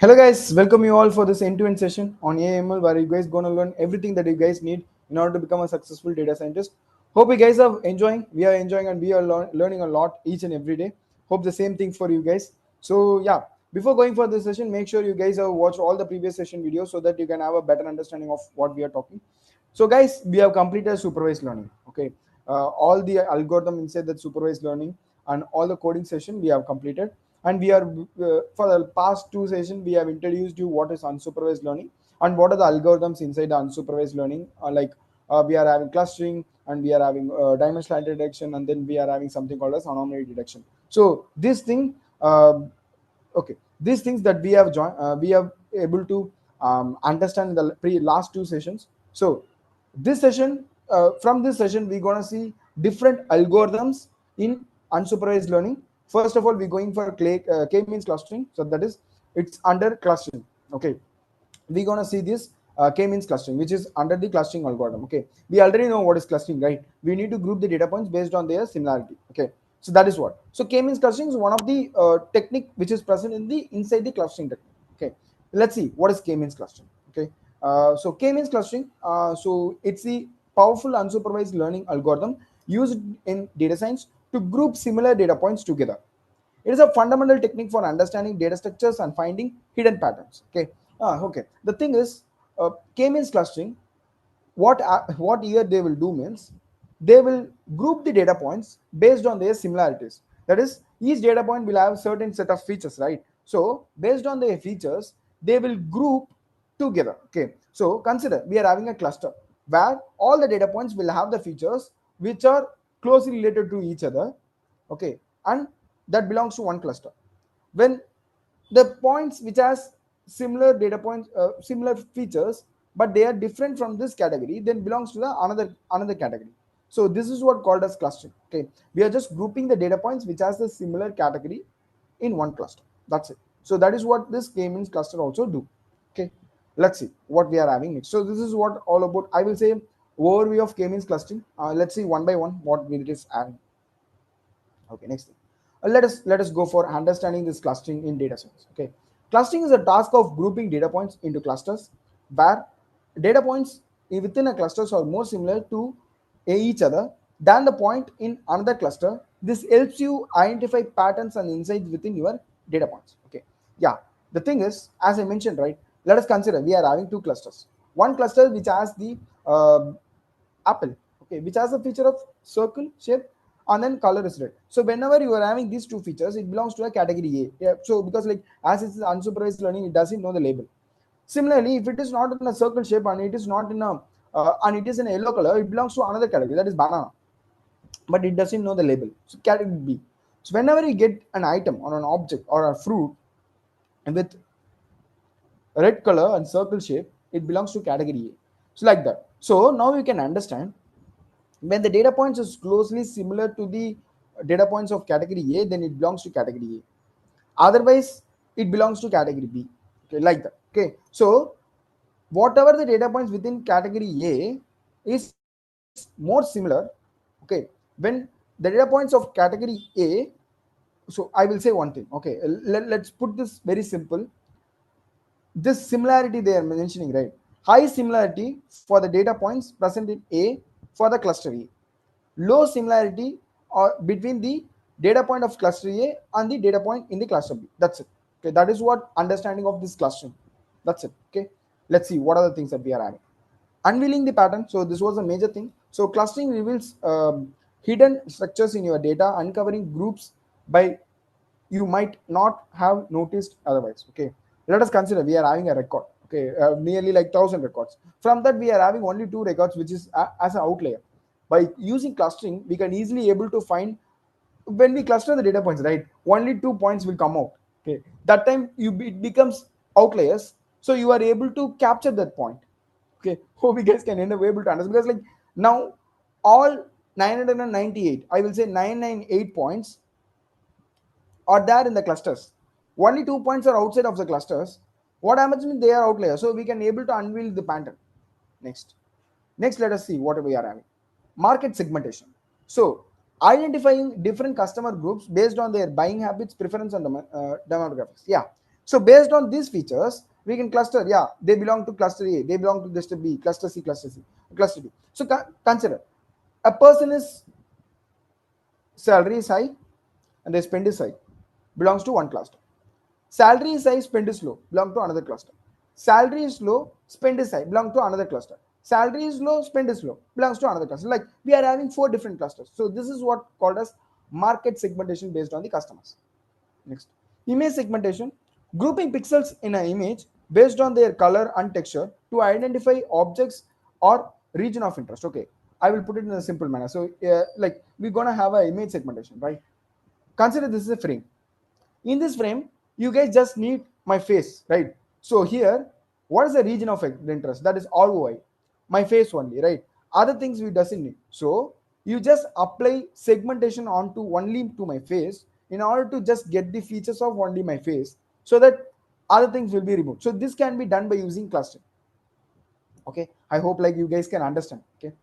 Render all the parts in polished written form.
Hello guys, welcome you all for this end-to-end session on AIML where you guys gonna learn everything that you guys need in order to become a successful data scientist. Hope you guys are enjoying. We are enjoying and we are learning a lot each and every day. Hope the same thing for you guys. So yeah, before going for this session, make sure you guys have watched all the previous session videos so that you can have a better understanding of what we are talking. So guys, we have completed supervised learning. Okay, all the algorithm inside that supervised learning and all the coding session we have completed, and we are for the past two sessions we have introduced you what is unsupervised learning and what are the algorithms inside the unsupervised learning. We are having clustering and we are having dimensional detection, and then we are having something called as anomaly detection. So this thing, okay, these things that we have joined, we have able to understand in the last two sessions. So this session, from this session we're going to see different algorithms in unsupervised learning. First of all, we're going for k-means clustering, so that is it's under clustering. Okay, we're going to see this k-means clustering, which is under the clustering algorithm. Okay, we already know what is clustering, right? We need to group the data points based on their similarity. Okay, so that is what. So k-means clustering is one of the technique which is present in the inside the clustering technique. Okay, let's see what is k-means clustering. Okay, so k-means clustering, so it's the powerful unsupervised learning algorithm used in data science to group similar data points together. It is a fundamental technique for understanding data structures and finding hidden patterns. Okay. Okay. The thing is, k-means clustering. What here they will do means they will group the data points based on their similarities. That is, each data point will have certain set of features, right? So based on their features, they will group together. Okay. So consider we are having a cluster where all the data points will have the features which are closely related to each other. Okay, and that belongs to one cluster. When the points which has similar data points, similar features, but they are different from this category, then belongs to the another category. So this is what called as clustering. Okay, we are just grouping the data points which has the similar category in one cluster. That's it. So that is what this k-means cluster also do. Okay, let's see what we are having next. So this is what all about. I will say overview of k-means clustering. Let's see one by one what it is having. Okay, next thing. Let us go for understanding this clustering in data science. Okay, clustering is a task of grouping data points into clusters where data points within a clusters are more similar to each other than the point in another cluster. This helps you identify patterns and insights within your data points. Okay, yeah. The thing is, as I mentioned, right? Let us consider we are having two clusters. One cluster which has the apple, okay, which has a feature of circle shape and then color is red. So whenever you are having these two features, it belongs to a category A. Yeah, so because like as it's unsupervised learning, it doesn't know the label. Similarly, if it is not in a circle shape and it is not in a and it is in a yellow color, it belongs to another category, that is banana, but it doesn't know the label. So category B. So whenever you get an item or an object or a fruit with red color and circle shape, it belongs to category A. So like that. So now you can understand when the data points is closely similar to the data points of category A, then it belongs to category A. Otherwise, it belongs to category B. Okay, like that. Okay. So whatever the data points within category A is more similar. Okay. When the data points of category A, so I will say one thing. Okay. Let's put this very simple. This similarity they are mentioning, right? High similarity for the data points present in A for the cluster A. Low similarity or between the data point of cluster A and the data point in the cluster B. That's it. Okay, that is what understanding of this clustering. That's it. Okay, let's see what are the things that we are adding. Unveiling the pattern. So this was a major thing. So clustering reveals hidden structures in your data, uncovering groups by you might not have noticed otherwise. Okay, let us consider we are having a record. Okay, nearly like 1,000 records. From that we are having only two records, which is as an outlier. By using clustering, we can easily able to find when we cluster the data points, right? Only 2 points will come out. Okay, that time it becomes outliers, so you are able to capture that point. Okay, hope you guys can end up able to understand, because like now all 998, I will say 998 points are there in the clusters. Only 2 points are outside of the clusters. What happens when they are outliers? So we can able to unveil the pattern. Next, let us see what we are having. Market segmentation. So identifying different customer groups based on their buying habits, preference, and demographics. Yeah. So based on these features, we can cluster. Yeah, they belong to cluster A, they belong to cluster B, cluster C, cluster C, cluster D. So consider a person is salary is high and their spend is high, belongs to one cluster. Salary is high, spend is low, belong to another cluster. Salary is low, spend is high, belong to another cluster. Salary is low, spend is low, belongs to another cluster. Like we are having 4 different clusters. So this is what called as market segmentation based on the customers. Next, image segmentation, grouping pixels in an image based on their color and texture to identify objects or region of interest. Okay, I will put it in a simple manner. So like we're gonna have an image segmentation, right? Consider this is a frame. In this frame, you guys just need my face, right? So here, what is the region of interest? That is ROI, my face only, right? Other things we doesn't need. So you just apply segmentation onto only to my face in order to just get the features of only my face, so that other things will be removed. So this can be done by using clustering. Okay, I hope like you guys can understand. Okay,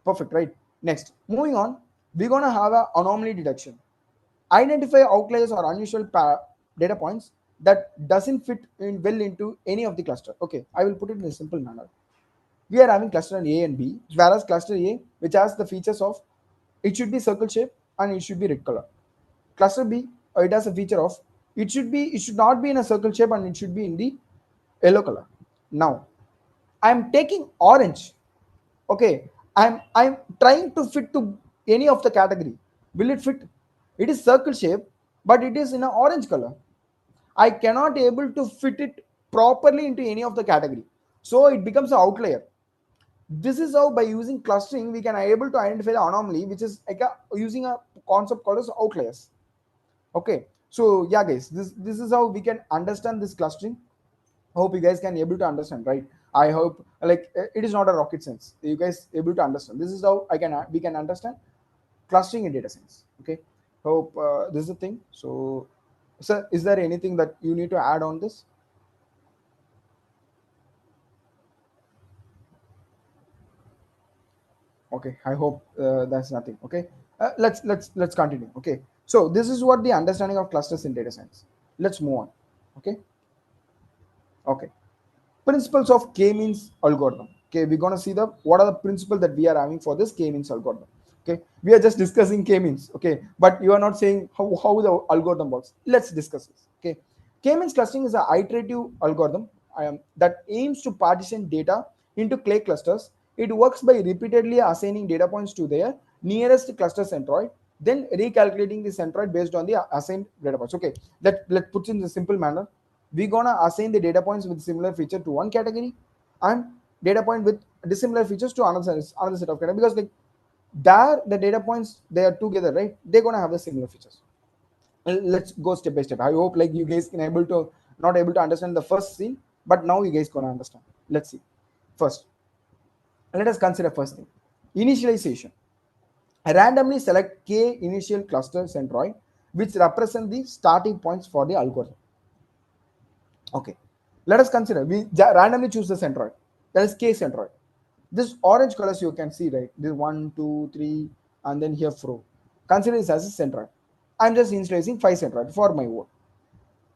perfect, right? Next, moving on, we're gonna have a anomaly detection. Identify outliers or unusual data points that doesn't fit in well into any of the cluster. Okay, I will put it in a simple manner. We are having cluster A and B, whereas cluster A, which has the features of it should be circle shape and it should be red color. Cluster B, it has a feature of it should not be in a circle shape and it should be in the yellow color. Now I'm taking orange. Okay, I'm trying to fit to any of the category. Will it fit? It is circle shape, but it is in an orange color. I cannot able to fit it properly into any of the category, so it becomes an outlier. This is how by using clustering we can able to identify the anomaly, which is like using a concept called as outliers. Okay, so yeah guys, this is how we can understand this clustering. Hope you guys can able to understand, right? I hope like it is not a rocket science, you guys able to understand. This is how we can understand clustering in data science. Okay, hope this is the thing. So sir, is there anything that you need to add on this? Okay, I hope that's nothing. Okay, let's continue. Okay, so this is what the understanding of clusters in data science. Let's move on. Okay. Okay, principles of k-means algorithm. Okay, we're gonna see the what are the principles that we are having for this k-means algorithm. Okay, we are just discussing k-means. Okay, but you are not saying how the algorithm works. Let's discuss this. Okay, k-means clustering is an iterative algorithm that aims to partition data into clay clusters. It works by repeatedly assigning data points to their nearest cluster centroid, then recalculating the centroid based on the assigned data points. Okay, let's put it in a simple manner. We're gonna assign the data points with similar feature to one category and data point with dissimilar features to another set of category, because like there the data points they are together, right? They're gonna have the similar features. Let's go step by step. I hope like you guys can able to not able to understand the first scene, but now you guys gonna understand. Let's see. First, let us consider first thing, initialization. I randomly select k initial cluster centroid which represent the starting points for the algorithm. Okay, let us consider we randomly choose the centroid, that is k centroid. This orange colors you can see, right? This 1 2 3 and then here 4. Consider this as a centroid. I'm just initializing 5 centroid for my work.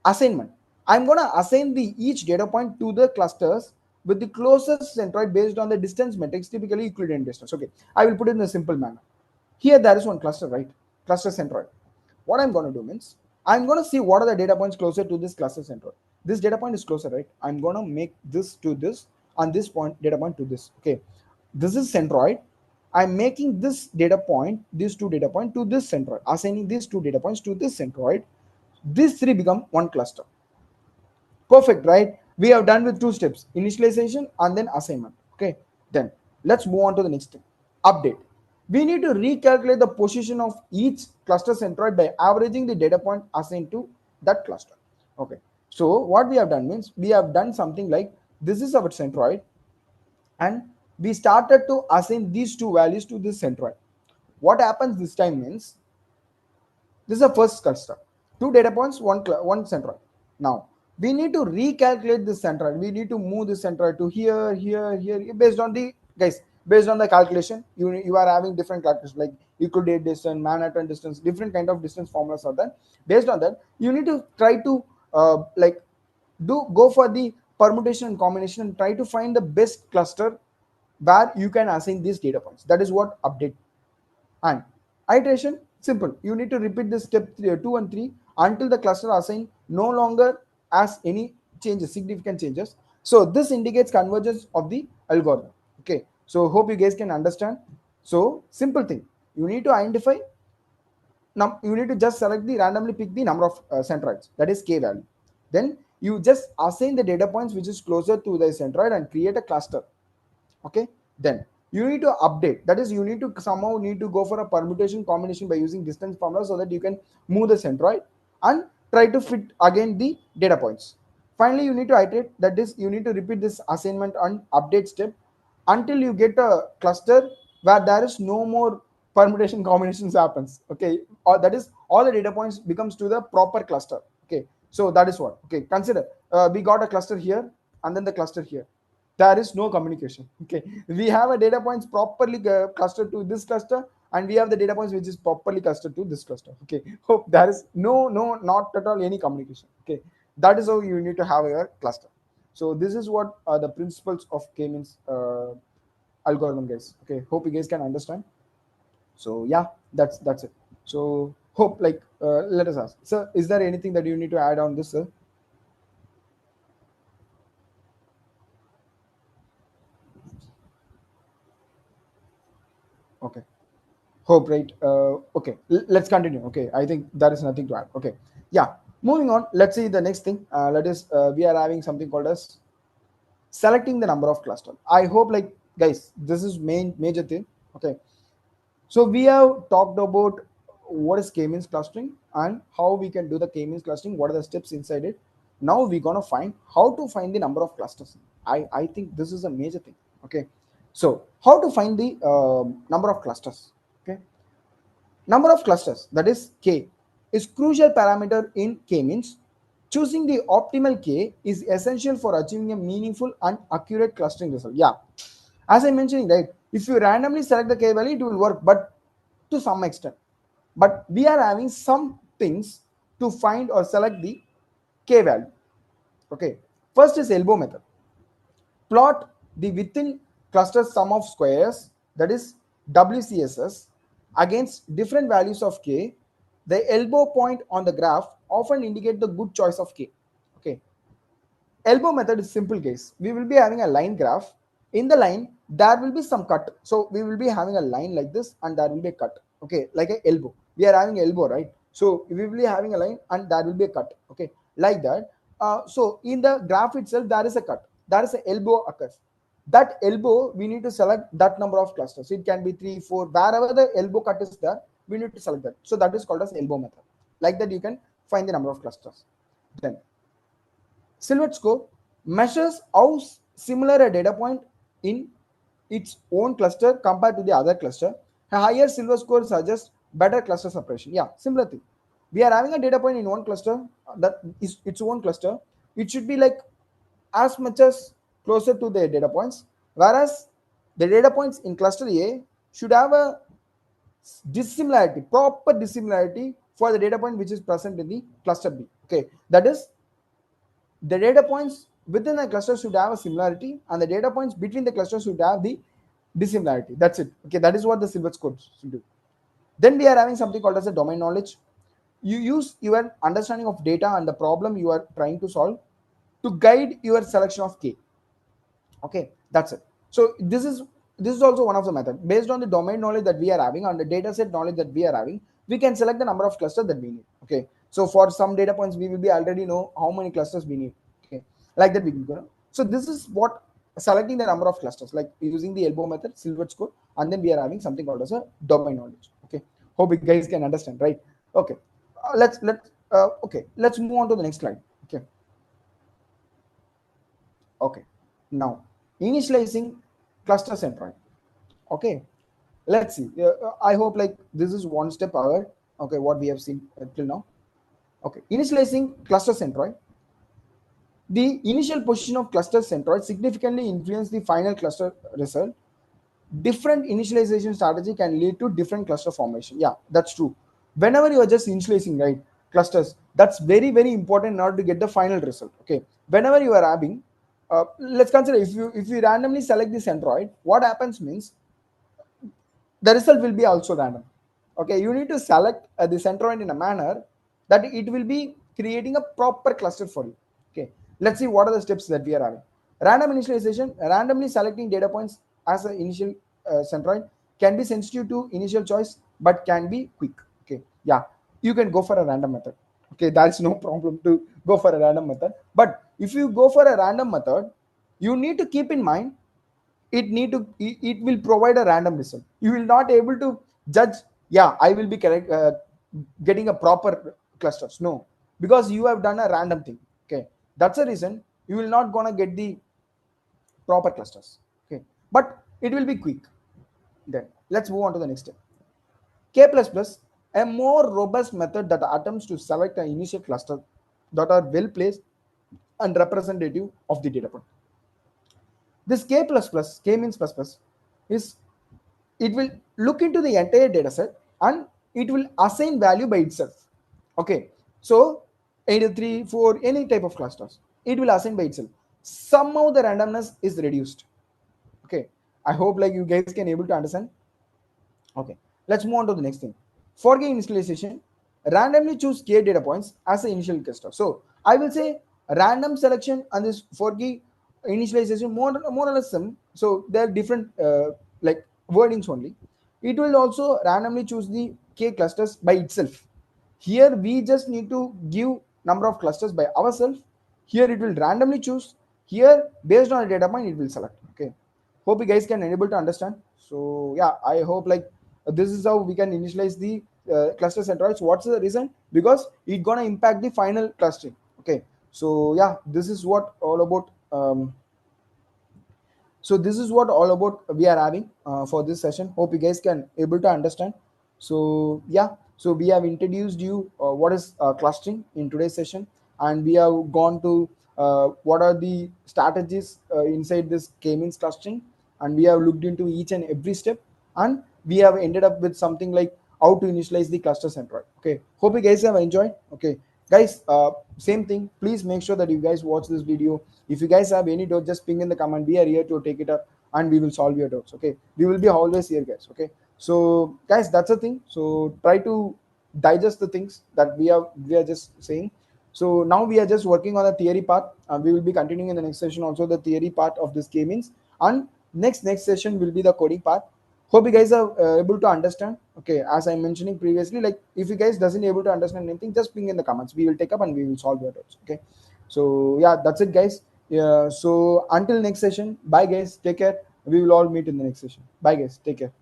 Assignment, I'm going to assign the each data point to the clusters with the closest centroid based on the distance metrics, typically Euclidean distance. Okay, I will put it in a simple manner. Here there is one cluster, right? Cluster centroid. What I'm going to do means I'm going to see what are the data points closer to this cluster centroid. This data point is closer, right? I'm going to make this to this and this point data point to this. Okay, this is centroid. I'm making this data point, these two data point to this centroid, assigning these two data points to this centroid. These three become one cluster. Perfect, right? We have done with 2 steps, initialization and then assignment. Okay, then let's move on to the next thing, update. We need to recalculate the position of each cluster centroid by averaging the data point assigned to that cluster. Okay, so what we have done means we have done something like this is our centroid and we started to assign these two values to this centroid. What happens this time means this is the first cluster. 2 data points, one centroid. Now we need to recalculate this centroid. We need to move this centroid to here, here, here, based on the guys. Based on the calculation, you are having different calculations like Euclidean distance, Manhattan distance, different kind of distance formulas are there. Based on that, you need to try to like do go for the permutation and combination and try to find the best cluster where you can assign these data points. That is what update. And iteration, simple. You need to repeat this step 2 and 3 until the cluster assigned no longer has any changes, significant changes. So this indicates convergence of the algorithm. Okay, so hope you guys can understand. So simple thing, you need to identify. Now you need to just select the randomly pick the number of centroids, that is k value. Then you just assign the data points which is closer to the centroid and create a cluster. Okay, then you need to update, that is you need to somehow need to go for a permutation combination by using distance formula so that you can move the centroid and try to fit again the data points. Finally you need to iterate, that is you need to repeat this assignment and update step until you get a cluster where there is no more permutation combinations happens. Okay, or that is all the data points becomes to the proper cluster. Okay, so that is what. Okay, consider we got a cluster here and then the cluster here, there is no communication. Okay, we have a data points properly clustered to this cluster and we have the data points which is properly clustered to this cluster. Okay, hope there is not at all any communication. Okay, that is how you need to have your cluster. So this is what are the principles of k-means algorithm, guys. Okay, hope you guys can understand. So yeah, that's it. So hope like let us ask, sir, is there anything that you need to add on this, sir? Okay, hope, right? Okay, let's continue. Okay, I think there is nothing to add. Okay, yeah, moving on, let's see the next thing. Let us we are having something called as selecting the number of cluster. I hope like guys this is major thing. Okay, so we have talked about what is k-means clustering and how we can do the k-means clustering, what are the steps inside it. Now we're gonna find how to find the number of clusters. I think this is a major thing. Okay, so how to find the number of clusters. Okay, number of clusters, that is k, is crucial parameter in k-means. Choosing the optimal k is essential for achieving a meaningful and accurate clustering result. Yeah, as I mentioned, right, if you randomly select the k value it will work, but to some extent. But we are having some things to find or select the k value. Okay, first is elbow method. Plot the within cluster sum of squares, that is WCSS, against different values of k. The elbow point on the graph often indicate the good choice of k. Okay, elbow method is simple case. We will be having a line graph. In the line there will be some cut, so we will be having a line like this and there will be a cut. Okay, like a elbow, we are having elbow, right? So we will be having a line and there will be a cut. Okay, like that. So in the graph itself there is a cut, there is an elbow occurs. That elbow we need to select that number of clusters, it can be 3 4, wherever the elbow cut is there we need to select that. So that is called as elbow method. Like that you can find the number of clusters. Then silhouette score measures how similar a data point in its own cluster compared to the other cluster. A higher silver score suggests better cluster separation. Yeah, similar thing. We are having a data point in one cluster that is its own cluster. It should be like as much as closer to the data points, whereas the data points in cluster A should have a dissimilarity, proper dissimilarity for the data point which is present in the cluster B. Okay, that is the data points within a cluster should have a similarity and the data points between the clusters should have the dissimilarity. That's it. Okay, that is what the silver score should do. Then we are having something called as a domain knowledge. You use your understanding of data and the problem you are trying to solve to guide your selection of k. Okay, that's it. So this is also one of the method. Based on the domain knowledge that we are having and the data set knowledge that we are having, we can select the number of clusters that we need. Okay, so for some data points we will be already know how many clusters we need. Okay, like that we can go. So this is what selecting the number of clusters, like using the elbow method, silver score, and then we are having something called as a domain knowledge. Okay, hope you guys can understand, right? Okay, let's move on to the next slide. Okay, okay, now initializing cluster centroid. Okay, let's see. I hope like this is one step ahead. Okay, what we have seen till now. Okay, initializing cluster centroid. The initial position of cluster centroid significantly influence the final cluster result. Different initialization strategy can lead to different cluster formation. Yeah, that's true. Whenever you are just initializing, right, clusters. That's very, very important in order to get the final result. Okay, whenever you are having let's consider, if you randomly select the centroid, what happens means the result will be also random. Okay, you need to select the centroid in a manner that it will be creating a proper cluster for you. Okay, let's see what are the steps that we are having. Random initialization, randomly selecting data points as an initial centroid, can be sensitive to initial choice but can be quick. Okay, yeah, you can go for a random method. Okay, that's no problem to go for a random method. But if you go for a random method, you need to keep in mind it will provide a random result. You will not able to judge, yeah, I will be correct, getting a proper clusters. No, because you have done a random thing. Okay, that's the reason you will not gonna get the proper clusters. Okay, but it will be quick. Then let's move on to the next step. K++, a more robust method that attempts to select an initial cluster that are well placed and representative of the data point. This K means plus plus, is it will look into the entire data set and it will assign value by itself. Okay, so either 3, 4, any type of clusters, it will assign by itself. Somehow the randomness is reduced. Okay, I hope like you guys can able to understand. Okay, let's move on to the next thing. For K initialization, randomly choose K data points as the initial cluster. So I will say random selection and this for K initialization more or less same. So there are different like wordings only. It will also randomly choose the K clusters by itself. Here we just need to give number of clusters by ourselves. Here it will randomly choose. Here based on a data point it will select. Okay, hope you guys can able to understand. So yeah, I hope like this is how we can initialize the cluster centroids. What's the reason? Because it gonna impact the final clustering. Okay, so yeah, this is what all about so this is what all about we are having for this session. Hope you guys can able to understand. So yeah, so we have introduced you what is clustering in today's session, and we have gone to what are the strategies inside this k-means clustering, and we have looked into each and every step, and we have ended up with something like how to initialize the cluster centroid. Okay, hope you guys have enjoyed. Okay guys, same thing, please make sure that you guys watch this video. If you guys have any doubt, just ping in the comment. We are here to take it up and we will solve your doubts. Okay, we will be always here guys. Okay, so guys, that's the thing. So try to digest the things that we are just saying. So now we are just working on the theory part, and we will be continuing in the next session also the theory part of this k-means, and next session will be the coding part. Hope you guys are able to understand. Okay, as I'm mentioning previously, like if you guys doesn't able to understand anything, just ping in the comments. We will take up and we will solve your doubts. Okay, so yeah, that's it guys. Yeah, so until next session, bye guys, take care. We will all meet in the next session. Bye guys, take care.